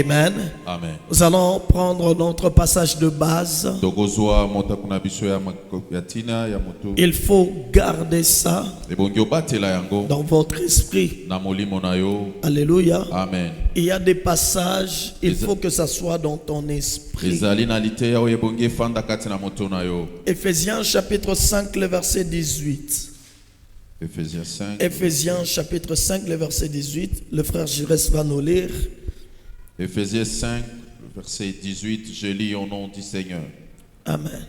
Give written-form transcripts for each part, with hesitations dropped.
Amen. Amen. Nous allons prendre notre passage de base. Il faut garder ça dans votre esprit. Alléluia. Amen. Il y a des passages, il faut que ça soit dans ton esprit. Éphésiens chapitre 5, le verset 18. Éphésiens 5. Éphésiens chapitre 5, le verset 18. Le frère Girès va nous lire. Éphésiens 5, verset 18, je lis au nom du Seigneur. Amen.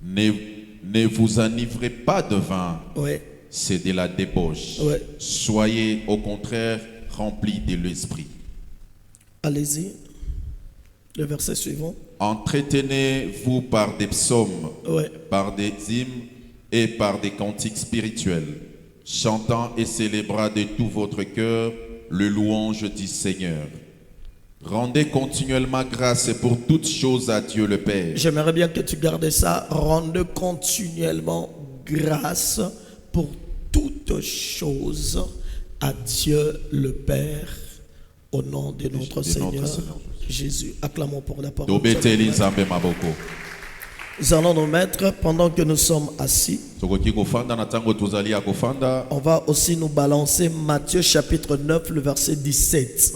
Ne vous enivrez pas de vin, c'est de la débauche. Soyez au contraire remplis de l'esprit. Allez-y. Le verset suivant. Entretenez-vous par des psaumes, par des hymnes et par des cantiques spirituels, chantant et célébrant de tout votre cœur le louange du Seigneur. Rendez continuellement grâce pour toutes choses à Dieu le Père. J'aimerais bien que tu gardes ça. Rendez continuellement grâce pour toutes choses à Dieu le Père au nom de notre Seigneur Jésus. Acclamons pour la parole. Nous allons nous mettre pendant que nous sommes assis. On va aussi nous balancer Matthieu chapitre 9, le verset 17.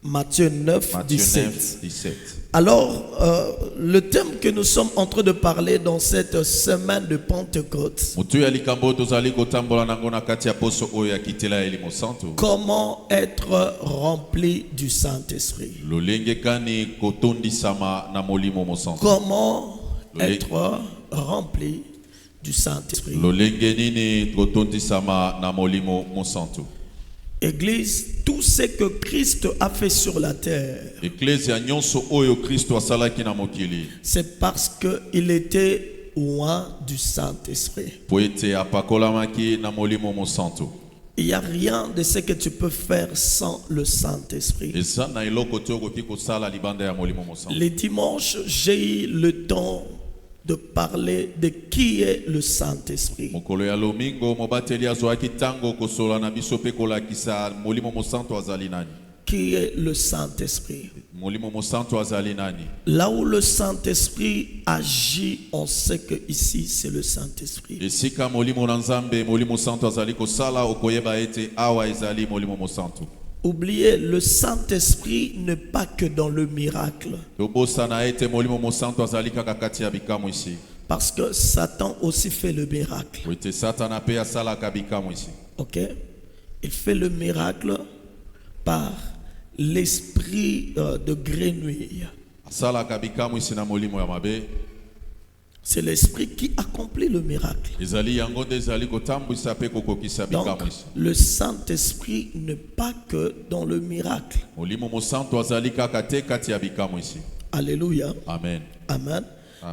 Matthieu 9, 17. Alors, le thème que nous sommes en train de parler dans cette semaine de Pentecôte, comment être rempli du Saint-Esprit. Comment être rempli du Saint-Esprit. Église, tout ce que Christ a fait sur la terre, c'est parce qu'il était loin du Saint-Esprit. Il n'y a rien de ce que tu peux faire sans le Saint-Esprit. Les dimanches, j'ai eu le temps de parler de qui est le Saint-Esprit. Qui est le Saint-Esprit? Là où le Saint-Esprit agit, on sait que ici c'est le Saint-Esprit. Oubliez, le Saint-Esprit n'est pas que dans le miracle. Parce que Satan aussi fait le miracle. Ok? Il fait le miracle par l'esprit de grenouille. C'est l'esprit qui accomplit le miracle. Donc, le Saint-Esprit n'est pas que dans le miracle. Alléluia. Amen. Amen.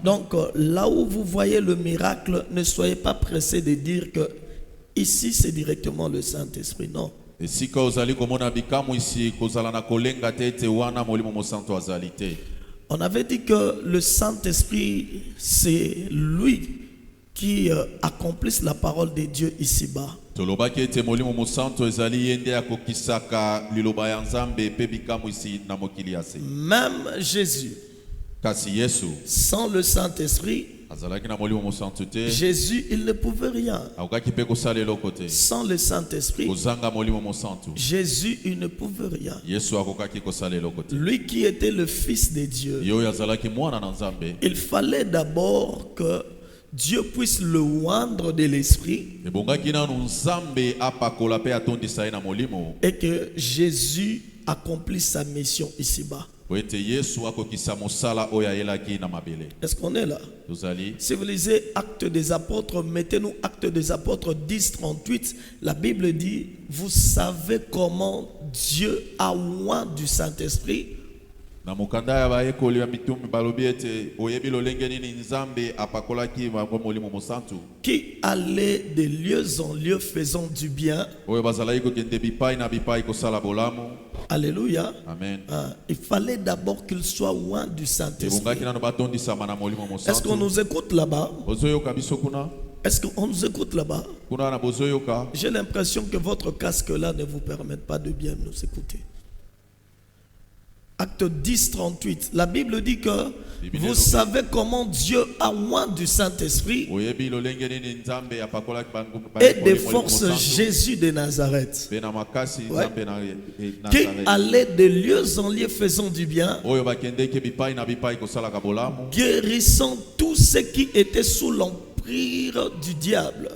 Donc, là où vous voyez le miracle, ne soyez pas pressés de dire que ici c'est directement le Saint-Esprit. Non. On avait dit que le Saint-Esprit, c'est lui qui accomplit la parole de Dieu ici-bas. Même Jésus, sans le Saint-Esprit, Jésus, il ne pouvait rien. Sans le Saint-Esprit, Jésus, il ne pouvait rien. Lui qui était le Fils de Dieu, il fallait d'abord que Dieu puisse le oindre de l'Esprit et que Jésus accomplisse sa mission ici-bas. Est-ce qu'on est là? Si vous lisez Actes des Apôtres, mettez-nous Actes des Apôtres 10, 38. La Bible dit, vous savez comment Dieu a oint du Saint-Esprit. Qui allait de lieu en lieu faisant du bien. Alléluia. Amen. Il fallait d'abord qu'il soit loin du Saint-Esprit. Est-ce qu'on nous écoute là-bas? Est-ce qu'on nous écoute là-bas? J'ai l'impression que votre casque là ne vous permet pas de bien nous écouter. Acte 10, 38. La Bible dit que vous savez comment Dieu a oint du Saint-Esprit et des forces Jésus de Nazareth, qui allait de lieux en lieux faisant du bien, guérissant tous ceux qui étaient sous l'empire du diable.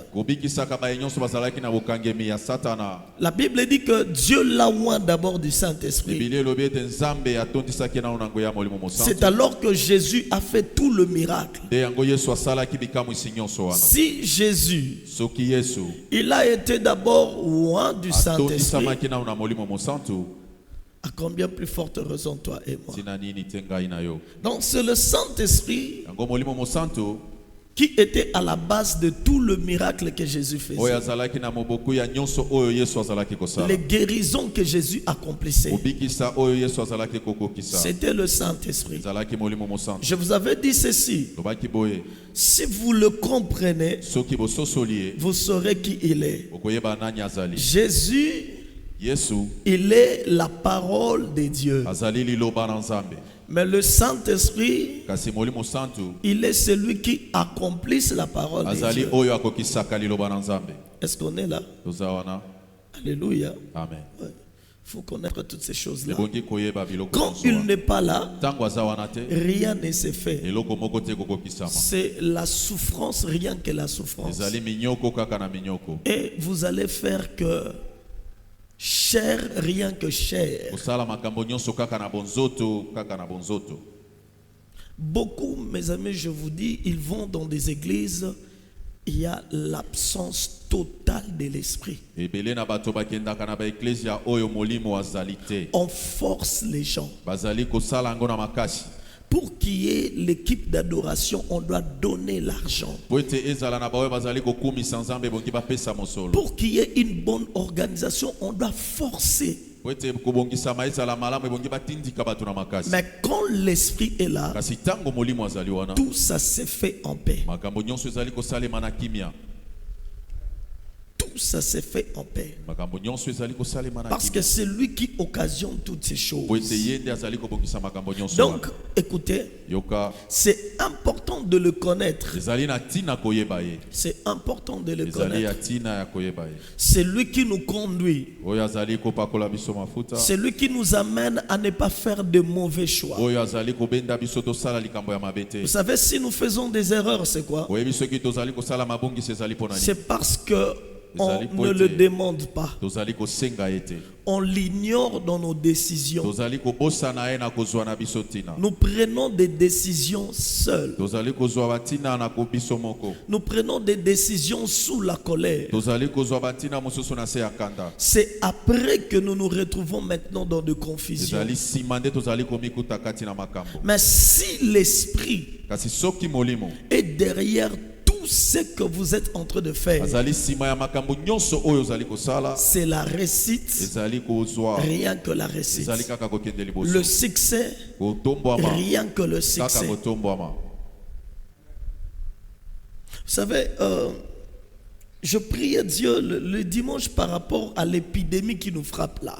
La Bible dit que Dieu l'a oint d'abord du Saint-Esprit. C'est alors que Jésus a fait tout le miracle. Si Jésus, il a été d'abord oint du Saint-Esprit, à combien plus forte raison toi et moi? Donc c'est le Saint-Esprit qui était à la base de tout le miracle que Jésus faisait. Les guérisons que Jésus accomplissait, c'était le Saint-Esprit. Je vous avais dit ceci: si vous le comprenez, vous saurez qui il est. Jésus, il est la parole de Dieu. Mais le Saint-Esprit, il est celui qui accomplit la parole de Dieu. Est-ce qu'on est là? Alléluia. Amen. Il faut connaître toutes ces choses-là. Quand il n'est pas là, rien ne se fait. C'est la souffrance, rien que la souffrance. Et vous allez faire que chair, rien que chair. Beaucoup, mes amis, je vous dis, ils vont dans des églises, il y a l'absence totale de l'esprit. On force les gens. Pour qu'il y ait l'équipe d'adoration, on doit donner l'argent. Pour qu'il y ait une bonne organisation, on doit forcer. Mais quand l'esprit est là, tout ça se fait en paix. Tout ça se fait en paix. Parce que c'est lui qui occasionne toutes ces choses. Donc, écoutez, c'est important de le connaître. C'est important de le connaître. C'est lui qui nous conduit. C'est lui qui nous amène à ne pas faire de mauvais choix. Vous savez, si nous faisons des erreurs, c'est quoi? C'est parce que on ne le demande pas. On l'ignore dans nos décisions. Nous prenons des décisions seuls. Nous prenons des décisions sous la colère. C'est après que nous nous retrouvons maintenant dans de confusion. Mais si l'esprit est derrière tout ce que vous êtes en train de faire, c'est la réussite, rien que la réussite. Le succès, rien que le succès. Vous savez, je priais Dieu le dimanche par rapport à l'épidémie qui nous frappe là.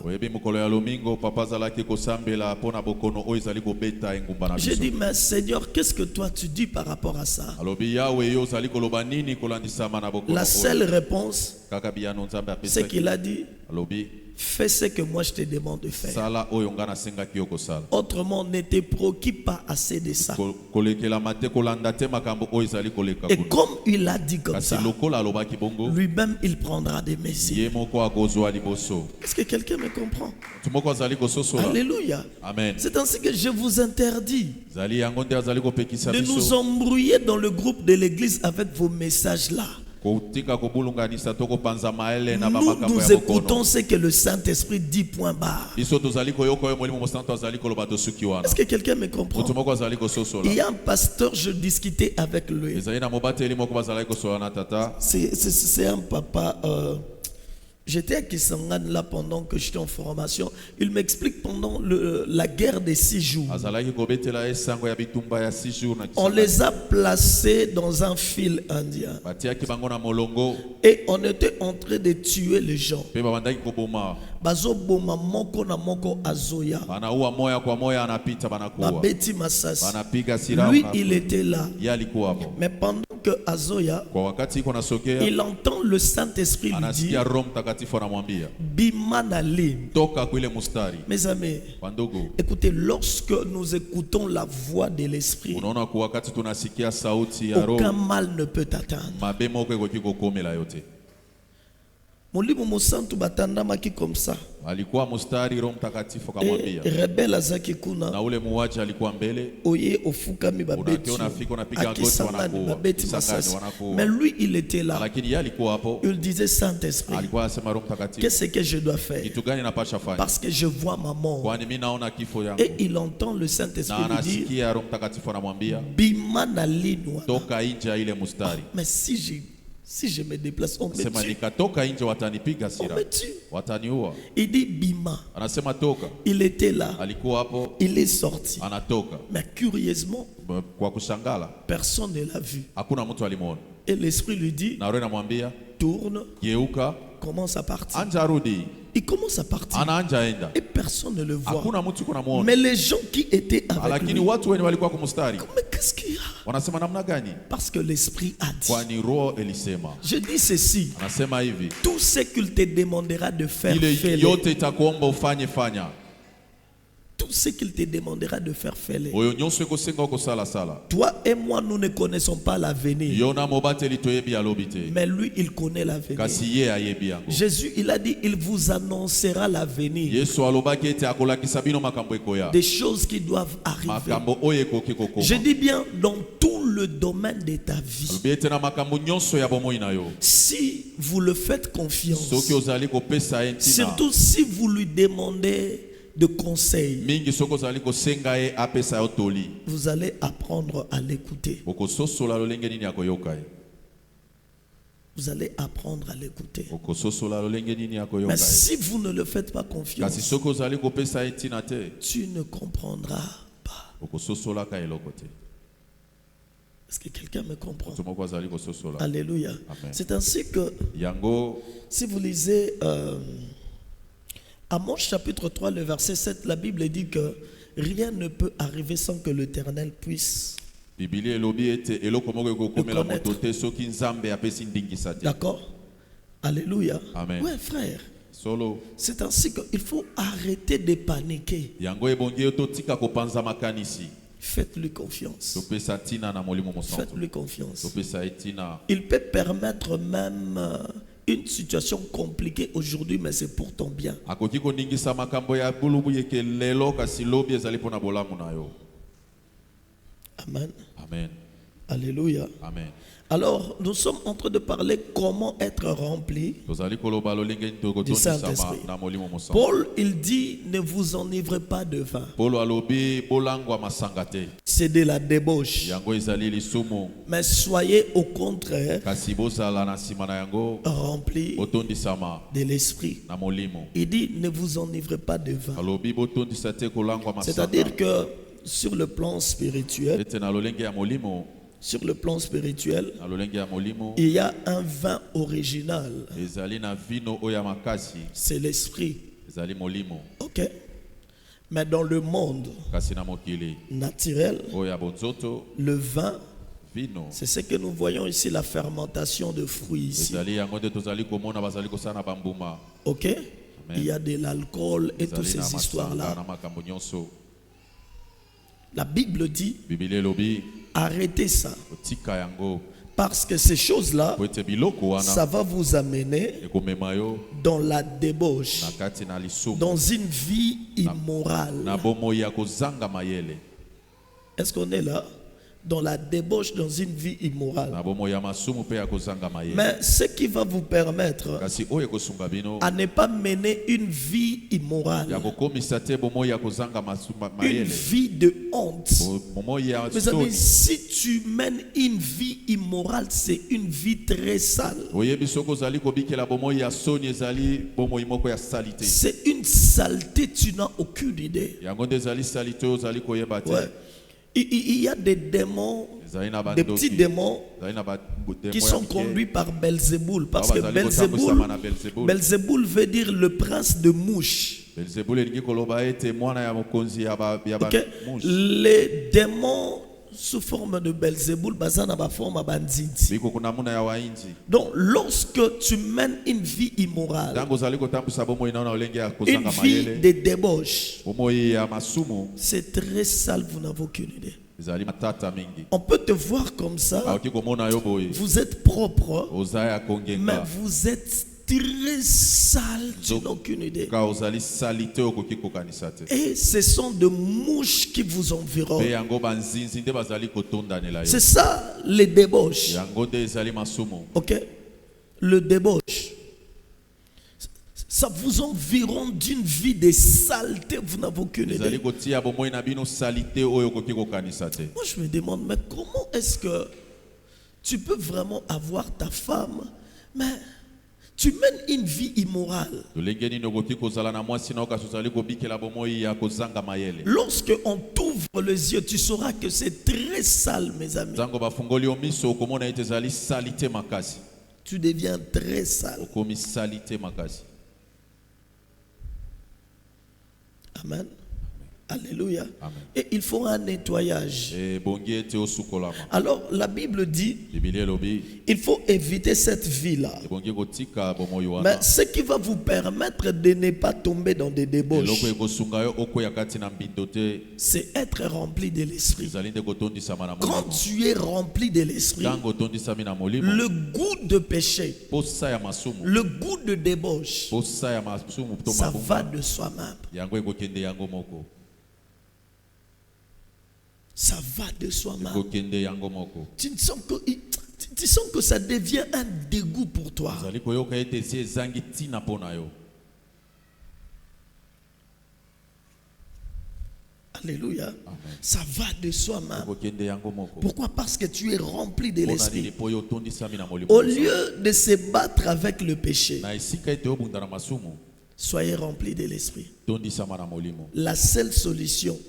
J'ai dit, mais Seigneur, qu'est-ce que toi tu dis par rapport à ça? La seule réponse, c'est qu'il a dit: fais ce que moi je te demande de faire. Autrement, ne te préoccupe pas assez de ça. Et comme il a dit comme ça, lui-même il prendra des mesures. Est-ce que quelqu'un me comprend? Alléluia. Amen. C'est ainsi que je vous interdis de nous embrouiller dans le groupe de l'église avec vos messages là. Nous écoutons ce que le Saint-Esprit dit, point barre. Est-ce que quelqu'un me comprend? Il y a un pasteur, je discutais avec lui. C'est un papa. J'étais à Kisangani là pendant que j'étais en formation. Il m'explique pendant la guerre des 6 jours. On les a placés dans un fil indien. Et on était en train de tuer les gens. bazoboma moko na moko azoya, banaua moya kwa moya, anapita banakuwa, babeti masasi, banapiga silaha. Lui il était là, yeye alikuwa hapo. Mais pendant que azoya, kwa wakati iko nasokea, il entend le Saint-Esprit lui dire, anasikia Roho Mtakatifu anamwambia bima na ligne. toka kule mustari. Mes amis, Wandugu, écoutez, lorsque nous écoutons la voix de l'Esprit, unaona kwa wakati tunasikia sauti ya Roho, aucun mal ne peut t'atteindre. mabemo yako kiko komela yote. Molimo Mosantu batandamaki comme ça. Alikuwa mustari, Roho Mtakatifu akamwambia, rebelle azaki kuna, na ule muwaji alikuwa mbele, oye ofukami babeti, akisangani babeti masasi. Mais lui il était là, lakini yeye alikuwa hapo, il disait Saint-Esprit, alikuwa anasema Roho Mtakatifu, qu'est-ce que je dois faire? Kitu gani napasha fanya? Parce que je vois ma mort. Kwani mimi naona kifo yangu. Et il entend le Saint-Esprit lui dire, anasikia Roho Mtakatifu anamwambia, bima na linwa, toka nje ile mustari. Mais si je me déplace, on me tue. Sema nikatoka nje watanipiga sira, on me tue, wataniua. Il dit bima. Anasema toka. Il était là. Alikuwa hapo. Il est sorti. Anatoka. Mais curieusement, kwa kushangala, personne ne l'a vu. Hakuna mtu alimuona. Et l'Esprit lui dit, na Roho anamwambia, tourne, geuka, commence à partir. anja rudi. Il commence à partir. Et personne ne le voit. Mais les gens qui étaient avec lui, mais qu'est-ce qu'il y a? Parce que l'Esprit a dit. Je dis ceci. Tout ce qu'il te demandera de faire, fais-le. Tout ce qu'il te demandera de faire, fais-le. Toi et moi, nous ne connaissons pas l'avenir. Mais lui, il connaît l'avenir. Jésus, il a dit, il vous annoncera l'avenir. Des choses qui doivent arriver. Je dis bien, dans tout le domaine de ta vie. Si vous le faites confiance, surtout si vous lui demandez de conseils, vous allez apprendre à l'écouter. Vous allez apprendre à l'écouter. Mais si vous ne le faites pas confiance, tu ne comprendras pas. Est-ce que quelqu'un me comprend? Alléluia. C'est ainsi que, si vous lisez Amos chapitre 3, le verset 7, la Bible dit que rien ne peut arriver sans que l'Éternel puisse le connaître. D'accord? Alléluia. Amen. Ouais, frère. C'est ainsi qu'il faut arrêter de paniquer. Faites-lui confiance. Faites-lui confiance. Il peut permettre même une situation compliquée aujourd'hui, mais c'est pour ton bien. Amen. Amen. Alléluia. Amen. Alors, nous sommes en train de parler comment être rempli du Saint-Esprit. Paul, il dit, ne vous enivrez pas de vin. C'est de la débauche. Mais soyez au contraire remplis de l'Esprit. Il dit, ne vous enivrez pas de vin. C'est-à-dire que sur le plan spirituel, il y a un vin original. C'est l'esprit. Ok. Mais dans le monde naturel, le vin, c'est ce que nous voyons ici, la fermentation de fruits ici. Ok. Il y a de l'alcool et toutes ces histoires-là. La Bible dit, arrêtez ça. Parce que ces choses-là, ça va vous amener dans la débauche, dans une vie immorale. Est-ce qu'on est là? Dans la débauche, dans une vie immorale. Mais ce qui va vous permettre à ne pas mener une vie immorale, une vie de honte. Mes amis, si tu mènes une vie immorale, c'est une vie très sale. C'est une saleté, tu n'as aucune idée. Ouais. Il y a des démons, des petits démons qui sont conduits par Belzéboul. Parce que Belzéboul veut dire le prince de mouches. Okay. Les démons sous forme de Belzéboul, donc lorsque tu mènes une vie immorale, une vie de débauche, c'est très sale, vous n'avez aucune idée. On peut te voir comme ça, vous êtes propre, mais vous êtes très sale, tu n'as aucune idée. Et ce sont de mouches qui vous environnent. C'est ça les débauches. Ok? Le débauche. Ça vous environne d'une vie de saleté, vous n'avez aucune idée. Moi je me demande, mais comment est-ce que tu peux vraiment avoir ta femme, mais tu mènes une vie immorale? Lorsque on t'ouvre les yeux, tu sauras que c'est très sale, mes amis. Tu deviens très sale. Amen. Alléluia. Amen. Et il faut un nettoyage. Alors la Bible dit, il faut éviter cette vie-là. Mais ce qui va vous permettre de ne pas tomber dans des débauches, c'est être rempli de l'esprit. Quand tu es rempli de l'esprit, le goût de péché, le goût de débauche, ça va de soi-même. Ça va de soi-même. Tu sens que ça devient un dégoût pour toi. Alléluia. Amen. Ça va de soi-même. Pourquoi? Parce que tu es rempli de l'esprit. Au lieu de se battre avec le péché, soyez remplis de l'esprit. La seule solution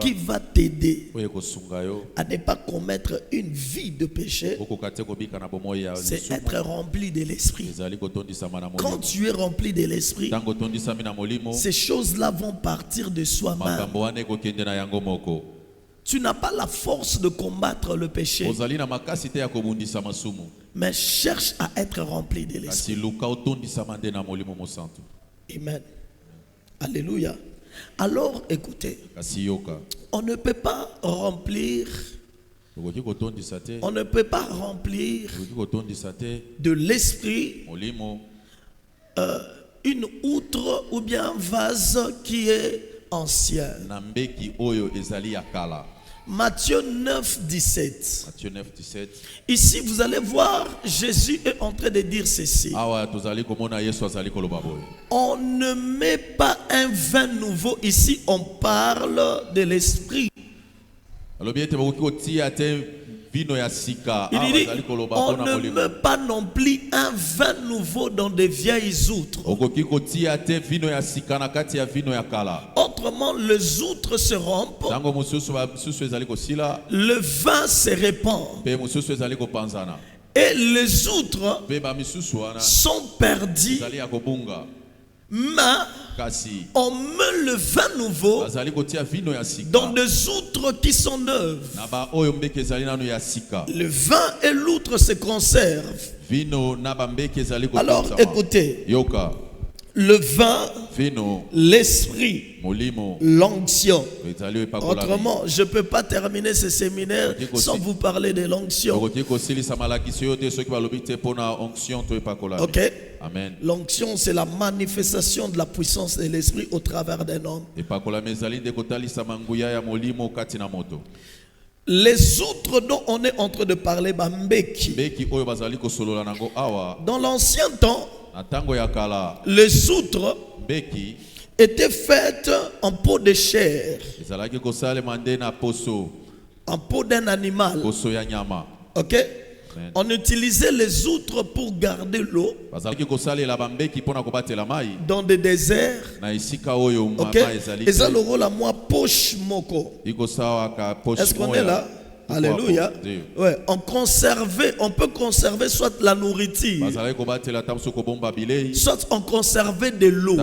qui va t'aider à ne pas commettre une vie de péché, c'est être rempli de l'esprit. Quand tu es rempli de l'esprit, ces choses-là vont partir de soi-même. Tu n'as pas la force de combattre le péché, mais cherche à être rempli de l'esprit. Amen. Alléluia. Alors écoutez, on ne peut pas remplir de l'esprit une outre ou bien un vase qui est ancien. Matthieu 9, 17. Ici, vous allez voir, Jésus est en train de dire ceci. On ne met pas un vin nouveau. Ici, on parle de l'esprit. Il dit, on ne met pas non plus un vin nouveau dans des vieilles outres. Autrement, les outres se rompent, le vin se répand, et les outres sont perdues. Mais on met le vin nouveau dans des outres qui sont neuves. Le vin et l'outre se conservent. Alors écoutez, le vin, l'esprit, l'onction. Autrement, je ne peux pas terminer ce séminaire sans vous parler de l'onction. Ok? Amen. L'onction, c'est la manifestation de la puissance de l'esprit au travers d'un homme. Les outres dont on est en train de parler, dans l'ancien temps, les outres étaient faites en peau de chair, en peau d'un animal. Ok? On utilisait les outres pour garder l'eau dans des déserts. Ok? Et ça le rôle à moi poche moko. Est-ce qu'on est là? Alléluia. Ouais, on peut conserver soit la nourriture, soit on conservait de l'eau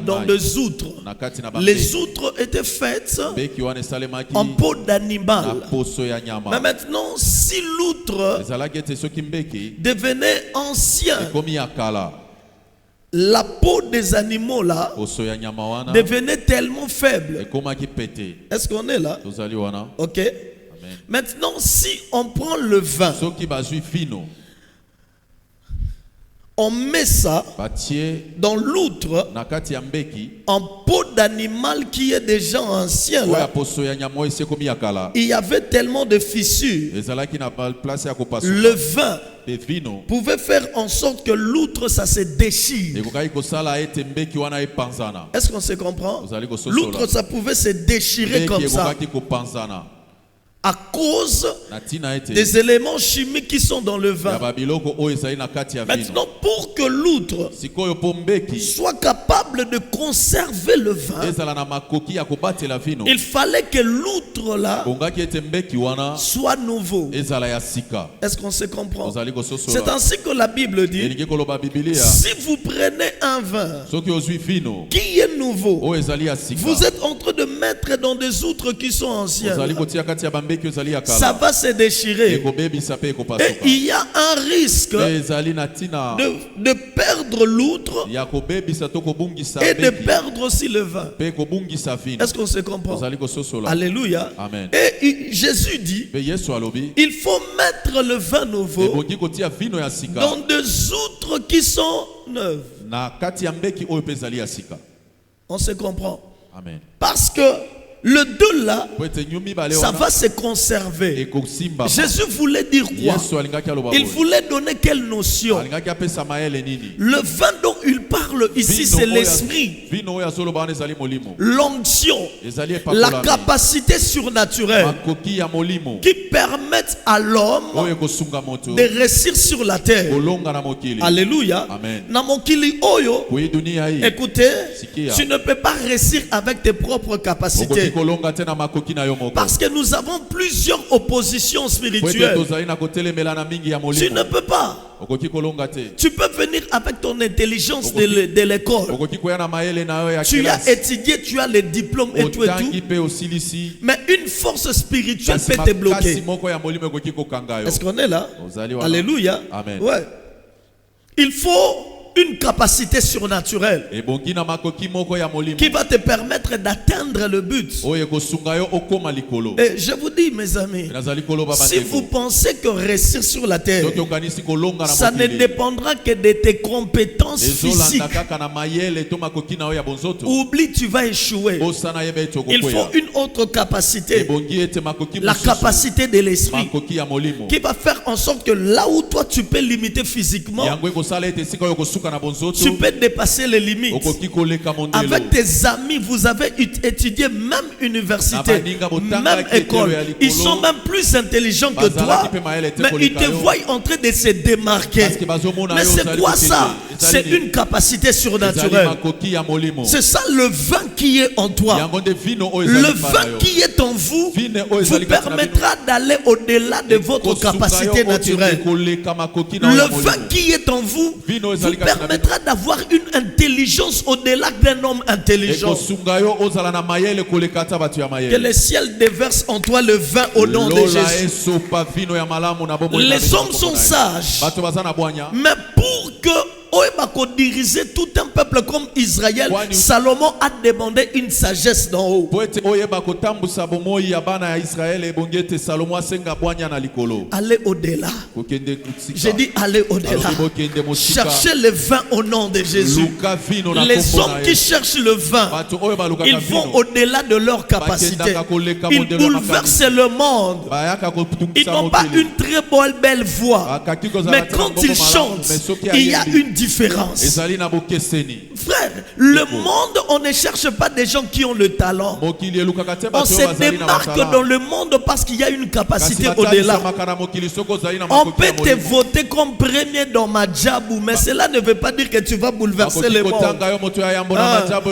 dans des outres. Les outres étaient faites en peau d'animal. Mais maintenant, si l'outre devenait ancien, la peau des animaux là devenait tellement faible. Est-ce qu'on est là? Ok. Maintenant, si on prend le vin, on met ça dans l'outre en peau d'animal qui est déjà ancien là. Il y avait tellement de fissures. Le vin pouvait faire en sorte que l'outre ça se déchire. Est-ce qu'on se comprend? L'outre ça pouvait se déchirer comme ça à cause des éléments chimiques qui sont dans le vin. Maintenant, pour que l'outre soit capable de conserver le vin, il fallait que l'outre là soit nouveau. Est-ce qu'on se comprend? C'est ainsi que la Bible dit, si vous prenez un vin qui est nouveau, vous êtes en train de mettre dans des outres qui sont anciennes, ça va se déchirer. Et il y a un risque de perdre l'outre et de perdre aussi le vin. Est-ce qu'on se comprend? Alléluia. Amen. Et Jésus dit, il faut mettre le vin nouveau dans des outres qui sont neuves. On se comprend? Amen. Parce que le deux là, ça va se conserver. Jésus voulait dire quoi? Il voulait donner quelle notion? Le vin dont il parle ici, c'est l'esprit, l'onction, la capacité surnaturelle qui permettent à l'homme de réussir sur la terre. Alléluia. Écoutez, tu ne peux pas réussir avec tes propres capacités. Parce que nous avons plusieurs oppositions spirituelles. Tu ne peux pas. Tu peux venir avec ton intelligence de l'école. Tu as étudié, tu as les diplômes et tout et tout. Mais une force spirituelle peut te bloquer. Est-ce qu'on est là? Alléluia. Amen. Ouais. Il faut une capacité surnaturelle qui va te permettre d'atteindre le but. Et je vous dis, mes amis, si vous pensez que réussir sur la terre, ça ne dépendra que de tes compétences physiques, oublie, tu vas échouer. Il faut une autre capacité, la capacité de l'esprit, qui va faire en sorte que là où toi tu peux limiter physiquement, tu peux dépasser les limites. Avec tes amis, vous avez étudié même université, même école. Ils sont même plus intelligents que toi, mais ils te voient en train de se démarquer. Mais c'est quoi ça? C'est une capacité surnaturelle. C'est ça le vin qui est en toi. Le vin qui est en vous vous permettra d'aller au-delà de votre capacité naturelle. Le vin qui est en vous vous permettra d'avoir une intelligence au-delà d'un homme intelligent. Que le ciel déverse en toi le vin au nom de Jésus. Les hommes sont sages, mais pour que diriger tout un peuple comme Israël, Salomon a demandé une sagesse d'en haut. Allez au-delà. J'ai dit allez au-delà. Cherchez le vin au nom de Jésus. Les hommes qui cherchent le vin, ils vont au-delà de leur capacité. Ils bouleversent le monde. Ils n'ont pas une très belle voix, mais quand ils chantent, il y a une différence. Frère, le monde, on ne cherche pas des gens qui ont le talent. On se démarque dans le monde parce qu'il y a une capacité au-delà. On peut te voter comme premier dans Madjabou, mais cela ne veut pas dire que tu vas bouleverser le monde.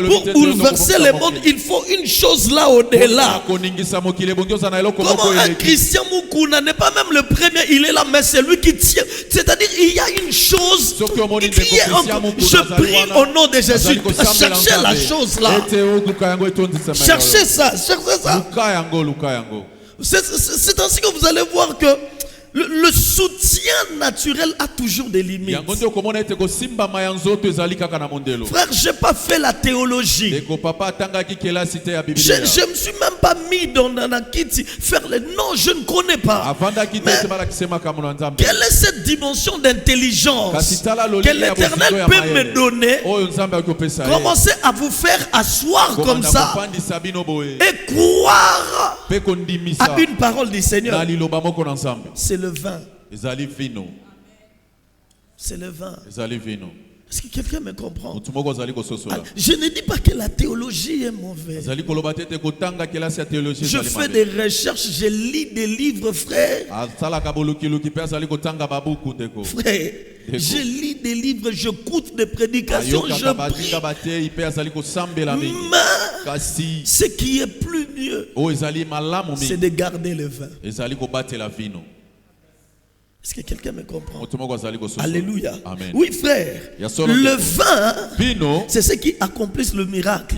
Pour bouleverser le monde, il faut une chose là au-delà. Comment un Christian Moukouna n'est pas même le premier, il est là, mais c'est lui qui tient. C'est-à-dire, il y a une chose qui est encore. Je prie au nom de Jésus. Cherchez la chose là. Cherchez ça. Cherchez ça. C'est ainsi que vous allez voir que le soutien naturel a toujours des limites. Frère, je n'ai pas fait la théologie. Je ne me suis même pas mis dans la kiti faire les... Non, je ne connais pas. Mais quelle est cette dimension d'intelligence que l'Éternel peut me donner? Commencez à vous faire asseoir comme ça et croire à une parole du Seigneur. C'est le vin. C'est le vin. Est-ce que quelqu'un me comprend? Je ne dis pas que la théologie est mauvaise. Je fais des recherches, je lis des livres, frère. Frère, je lis des livres, j'écoute des prédications, je prie. Mais ce qui est plus mieux, c'est de garder le vin. Est-ce que quelqu'un me comprend? Alléluia. Amen. Oui, frère. Le vin, c'est ce qui accomplit le miracle.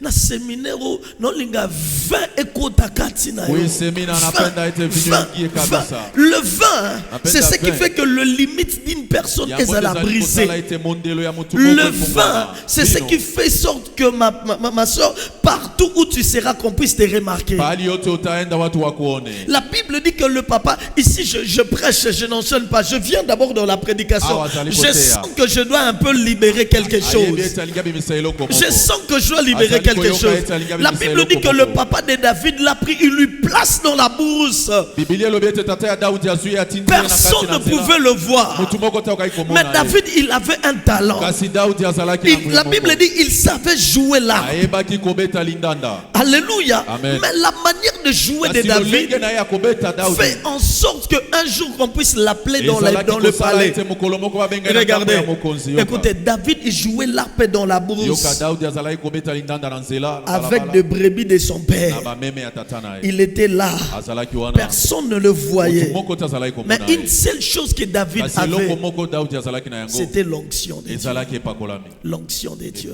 Na séminaire non linga 20 ekota katina. Oui, séminaire napenda ete vingi comme ça. Le vin, c'est ce qui fait que le limite d'une personne est à la briser. Le vin, c'est ce qui fait sorte que ma soeur, partout où tu seras, qu'on puisse te remarquer. La Bible dit que le papa, ici je prêche, je n'enchaîne pas, je viens d'abord dans la prédication. Je sens que je dois un peu libérer quelque chose. Je sens que je dois libérer quelque chose. La Bible dit que le papa de David l'a pris, il lui place dans la bourse. Personne ne pouvait le voir. Mais David, il avait un talent. La Bible dit qu'il savait jouer là. Alléluia. Amen. Mais la manière de jouer de David fait en sorte qu'un jour qu'on puisse l'appeler dans le palais. Regardez, écoutez, David il jouait l'arpe dans la bourse avec des brebis de son père. Il était là. Personne ne le voyait. Mais une seule chose que David avait, c'était l'onction de Dieu. L'onction de Dieu.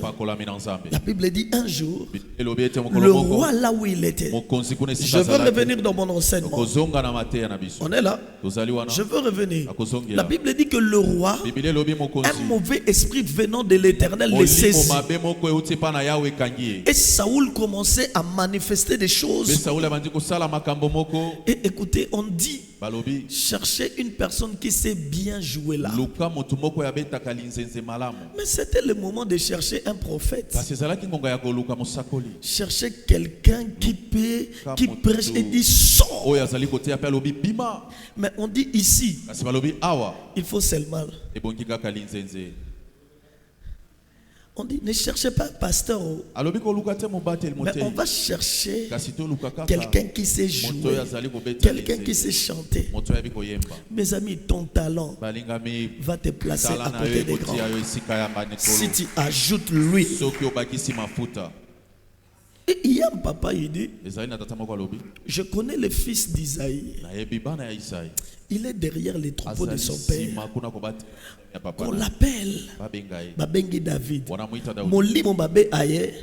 La Bible dit un jour, le roi là où il était. Je veux revenir dans mon enseignement. On est là. Je veux revenir. La Bible dit que le roi, un mauvais esprit venant de l'Éternel le saisit. Et Saoul commençait à manifester des choses. Et écoutez, on dit, cherchez une personne qui sait bien jouer là. Mais c'était le moment de chercher un prophète. Chercher quelqu'un qui prêche et dit son. Mais on dit ici, il faut seulement. On dit, ne cherchez pas un pasteur. Mais on va chercher quelqu'un qui sait jouer, quelqu'un qui sait chanter. Mes amis, ton talent va te placer à côté des grands. Si tu ajoutes l'huile. Et il y a un papa, il dit, je connais le fils d'Isaïe. Il est derrière les troupeaux de son père. On l'appelle Babengi David. Molimo babe aye.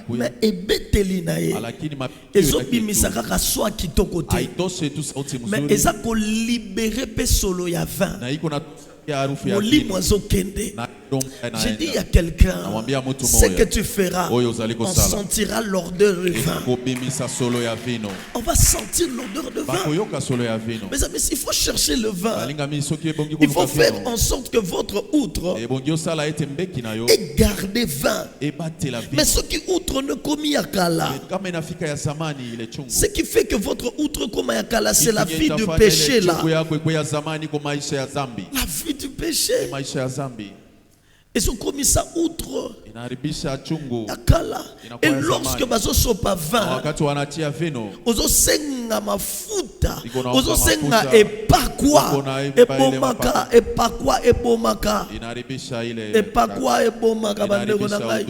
Mais ebeteli na ye. Ezobimisaka kaswa kitoko te. Mais ezako libérer pe solo ya vin. J'ai dit à quelqu'un, ce que tu feras, on sentira l'odeur du vin. On va sentir l'odeur de vin. Mes amis, il faut chercher le vin. Il faut faire en sorte que votre outre ait gardé vin. Mais ce qui outre ne commis à Kala, ce qui fait que votre outre comme à Kala, c'est la vie du péché là. La vie du péché. Et ce commis ça outre Akala. Et lorsque bazo sopa vin, ozo senga mafuta, ozo senga epakwa, ebomaka, epakwa, ebomaka, epakwa, ebomaka, bandeko na ngai.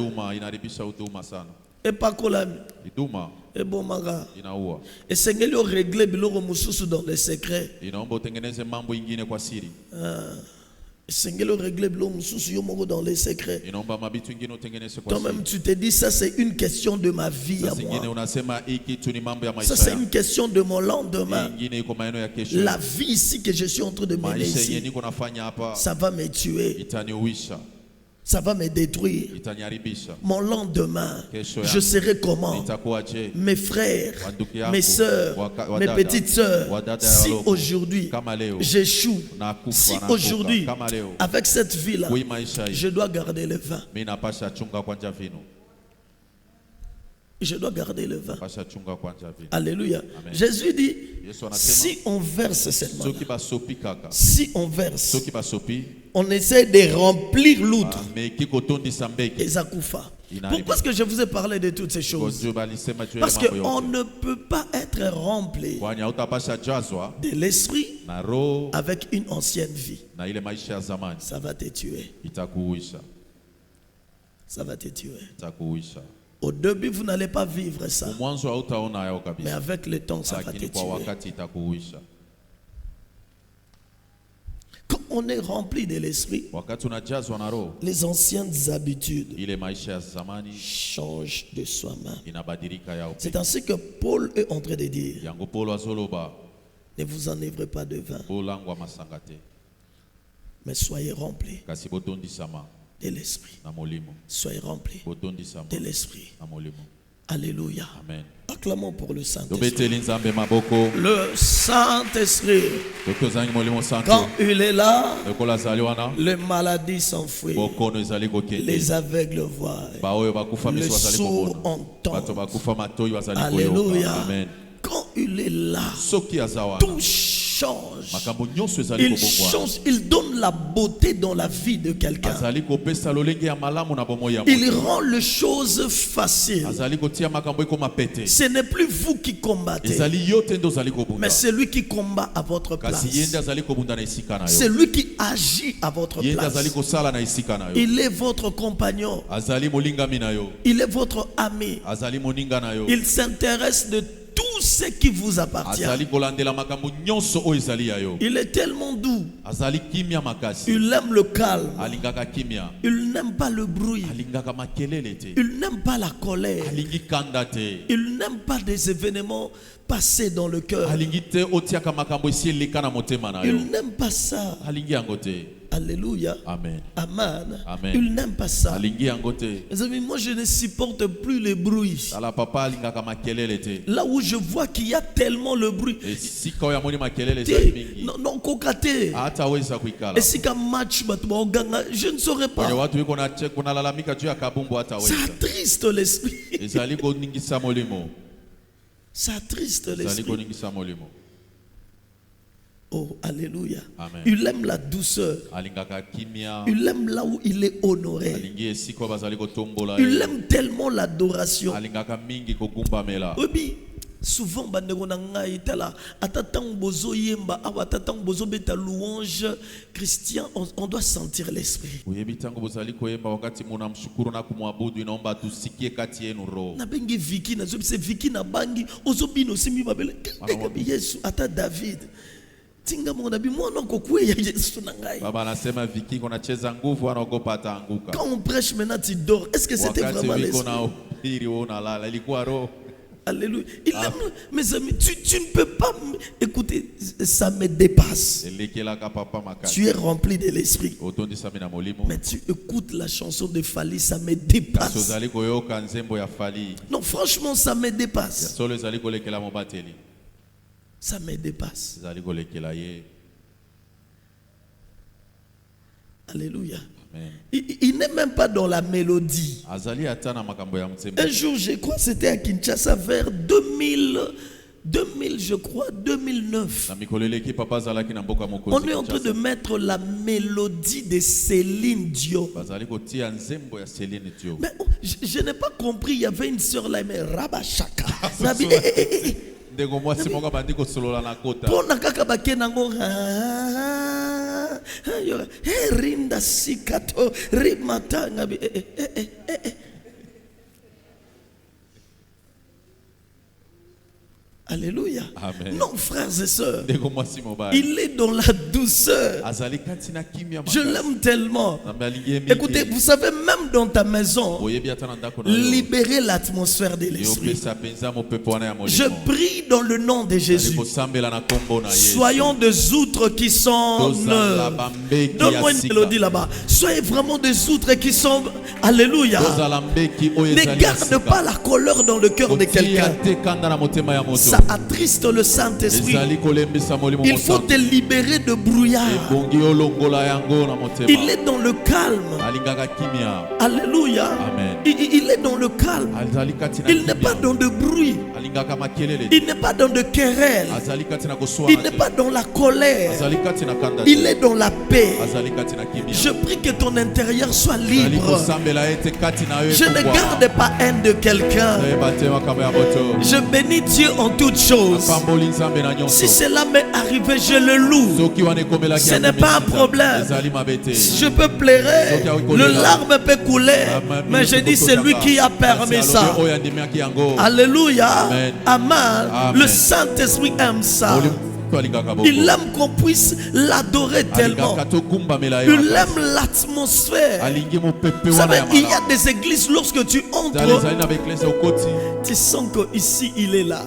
Epakolami. Ebomaka. Et sengeli o régler biloko mususu dans les secrets. Sengelo régler dans les secrets. Toi-même tu te dis ça c'est une question de ma vie à moi. Ça c'est une question de mon lendemain. La vie ici que je suis en train de mener ici, ça va me tuer. Ça va me détruire. Mon lendemain, je serai comment? Mes frères, mes soeurs, mes petites soeurs, si aujourd'hui j'échoue, si aujourd'hui, avec cette vie-là, je dois garder le vin. Je dois garder le vin. Alléluia. Amen. Jésus dit, si on verse cette manne, si on verse, on essaie de remplir l'outre. Et Zakoufa. Pourquoi est-ce que je vous ai parlé de toutes ces choses? Parce qu'on ne peut pas être rempli de l'esprit avec une ancienne vie. Ça va te tuer. Ça va te tuer. Au début, vous n'allez pas vivre ça. Mais avec le temps, ça va te tuer. Quand on est rempli de l'esprit, les anciennes habitudes changent de soi-même. C'est ainsi que Paul est en train de dire, ne vous enivrez pas de vin, mais soyez remplis de l'esprit. Soyez remplis de l'esprit. Alléluia. Amen. Acclamons pour le Saint-Esprit. Le Saint-Esprit, quand il est là, les maladies s'enfuient, les aveugles voient, les sourds entendent. Alléluia. Amen. Quand il est là, tout change. Il change, il donne la beauté dans la vie de quelqu'un. Il rend les choses faciles. Ce n'est plus vous qui combattez, mais c'est lui qui combat à votre place. C'est lui qui agit à votre place. Il est votre compagnon. Il est votre ami. Il s'intéresse de tout ce qui vous appartient. Il est tellement doux. Il aime le calme. Il n'aime pas le bruit. Il n'aime pas la colère. Il n'aime pas des événements passés dans le cœur. Il n'aime pas ça. Alléluia. Amen. Amen. Amen. Il n'aime pas ça. Mes amis, moi je ne supporte plus le bruit. Là où je vois qu'il y a tellement le bruit. Non, cocaté. Et si qu'un match, je ne saurais pas. Ça attriste l'esprit. Ça attriste l'esprit. Oh, alléluia. Amen. Il aime la douceur. Il aime là où il est honoré. Il aime tellement l'adoration. Oui, souvent, louange chrétien, on doit sentir l'esprit. Nabengi Viki, c'est Viki na bangi, ozobino simi babele. Yesu ata David. Tinga mwana mwana kokwe ya Yesu na ngai. Baba anasema Viki kunacheza nguvu anaogopa ataanguka. Quand on prêche maintenant tu dors, est-ce que c'était vraiment l'esprit? Alléluia. Il aime, mes amis, tu ne peux pas écouter, ça me dépasse. Tu es rempli de l'esprit. Mais tu écoutes la chanson de Fali, ça me dépasse. Non, franchement, ça me dépasse. Ça me dépasse. Alléluia. Il n'est même pas dans la mélodie. Un jour, je crois que c'était à Kinshasa vers 2000, je crois, 2009. On est en train de mettre la mélodie de Céline Dion. Mais je n'ai pas compris, il y avait une sœur là, mais Rabashaka. Rinda sikato rimatanga. Alléluia. Amen. Non, frères et sœurs, il est dans la douceur. Je l'aime tellement. Écoutez, vous savez, même dans ta maison, libérer l'atmosphère de l'esprit. Je prie dans le nom de Jésus. Soyons des outres qui sont neuves. Donne-moi une mélodie là-bas. Soyez vraiment des outres qui sont... Alléluia. Ne garde pas la colère dans le cœur de quelqu'un. Ça attriste le Saint-Esprit. Il faut te libérer de brouillard. Il est dans le calme. Alléluia. Amen. Il est dans le calme. Il n'est pas dans le bruit. Il n'est pas dans de querelle. Il n'est pas dans la colère. Il est dans la paix. Je prie que ton intérieur soit libre. Je ne garde pas haine de quelqu'un. Je bénis Dieu en toutes choses. Si cela m'est arrivé, je le loue. Ce n'est pas un problème. Je peux pleurer, le larme peut couler, mais je dis c'est lui qui a permis ça. Alléluia. Amen. Le Saint-Esprit aime ça. Il aime qu'on puisse l'adorer tellement. Il aime l'atmosphère. Vous savez, il y a des églises, lorsque tu entres, tu sens qu'ici il est là.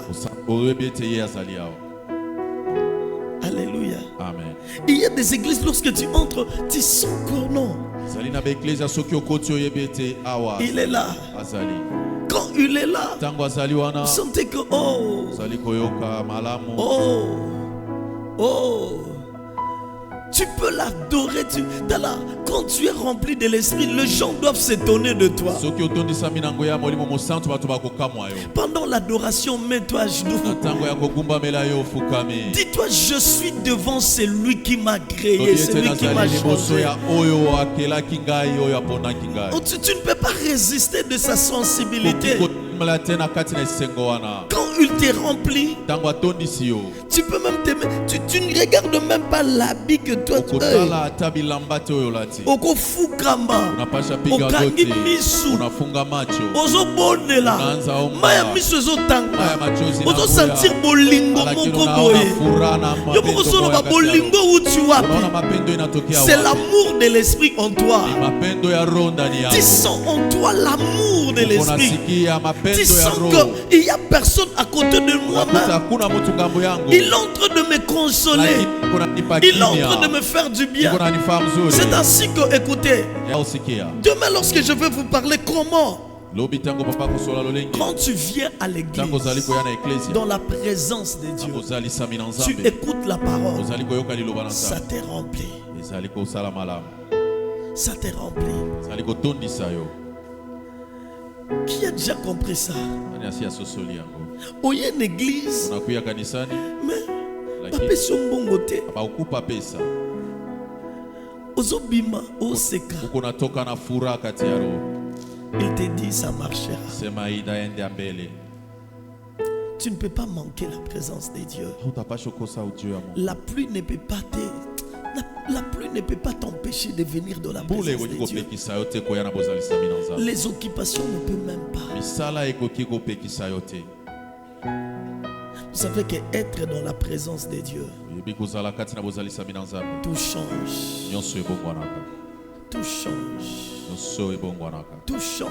Alléluia. Amen. Il y a des églises, lorsque tu entres, tu sens que non. Il est là. Quand il est là, vous sentez que tu peux l'adorer. Quand tu es rempli de l'esprit, les gens doivent s'étonner de toi. Pendant l'adoration, mets-toi à genoux. Dis-toi, je suis devant celui qui m'a créé, celui qui m'a choisi. Tu ne peux pas résister de sa sensibilité. Quand il te remplit, tu peux même t'aimer. Tu ne regardes même pas l'habit que toi tu as. Oko fukamba, okangi misu, ozo bonela, maya misu ozo tanga, ozo sentir bolingo moko boye. Yo moko solo ba bolingo uti wapi. C'est l'amour de l'esprit en toi. Tu sens en toi l'amour de l'esprit. Tu sens qu'il n'y a personne à côté de moi-même. Il est en train de me consoler. Il est en train de me faire du bien. C'est ainsi que, écoutez, demain lorsque je vais vous parler comment, quand tu viens à l'église, dans la présence de Dieu, tu écoutes la parole, ça te remplit. Ça te remplit. Qui a déjà compris ça? Il y a une église, mais papa sombongote. Ozobima oseka. Il te dit ça marchera. Tu ne peux pas manquer la présence de Dieu. La pluie ne peut pas La pluie ne peut pas t'empêcher de venir dans la présence de Dieu. Les occupations ne peuvent même pas. Vous savez qu'être dans la présence de Dieu, tout change. Tout change. Tout change.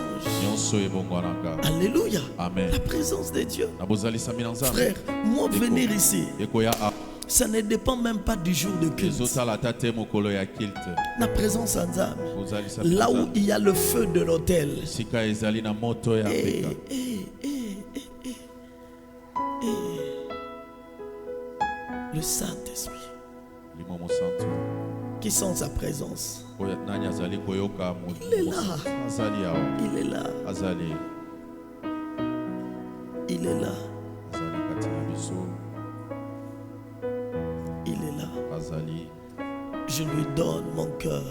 Alléluia. Amen. La présence de Dieu. Frère, moi venir ici, ça ne dépend même pas du jour de culte. La présence en âme. Là où il y a le feu de l'autel. Le Saint-Esprit qui sent sa présence. Il est là. Il est là. Il est là. Il est là. Je lui donne mon cœur.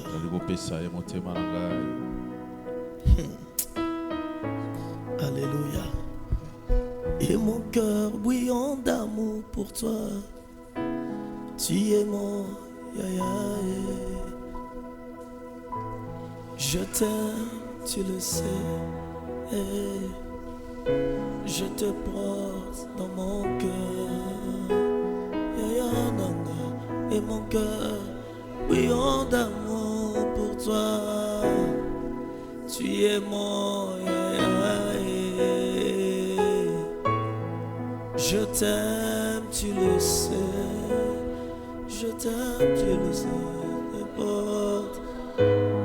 Alléluia. Et mon cœur bouillant d'amour pour toi. Tu es mon je t'aime, tu le sais. Je te porte dans mon cœur. Et mon cœur bouillant d'amour pour toi. Tu es mon je t'aime, tu le sais. Je t'aime, tu le sais. Te porte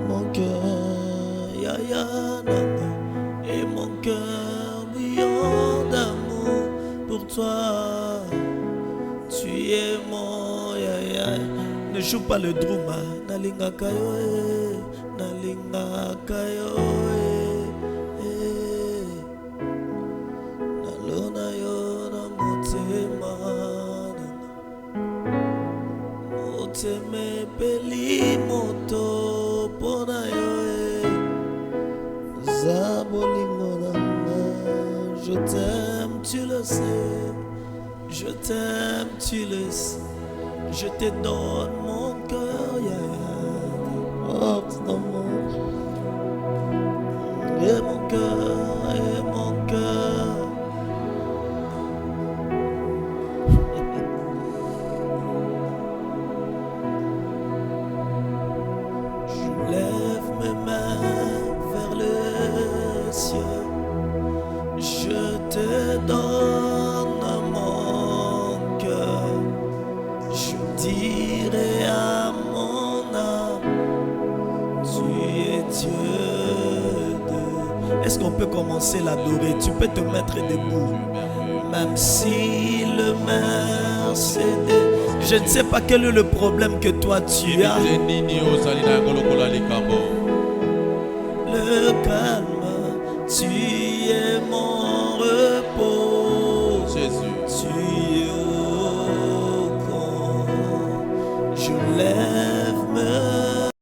mon cœur, et mon cœur bouillant d'amour pour toi. Tu es mon Ne joue pas le drum, nalinga kayo, nalinga kayo, nalona yo na motema, moteme peli moto pona yo, zabolingo nanga. Je t'aime, tu le sais. Je t'aime, tu le sais. Je te donne mon cœur, porte dans mon et mon cœur, et mon cœur. Je lève mes mains vers le ciel. Je te donne mon cœur. Je dirai à mon âme, tu es Dieu de... Est-ce qu'on peut commencer l'adorer? Tu peux te mettre debout. Même si le Mercedes... Je ne sais pas quel est le problème que toi tu as.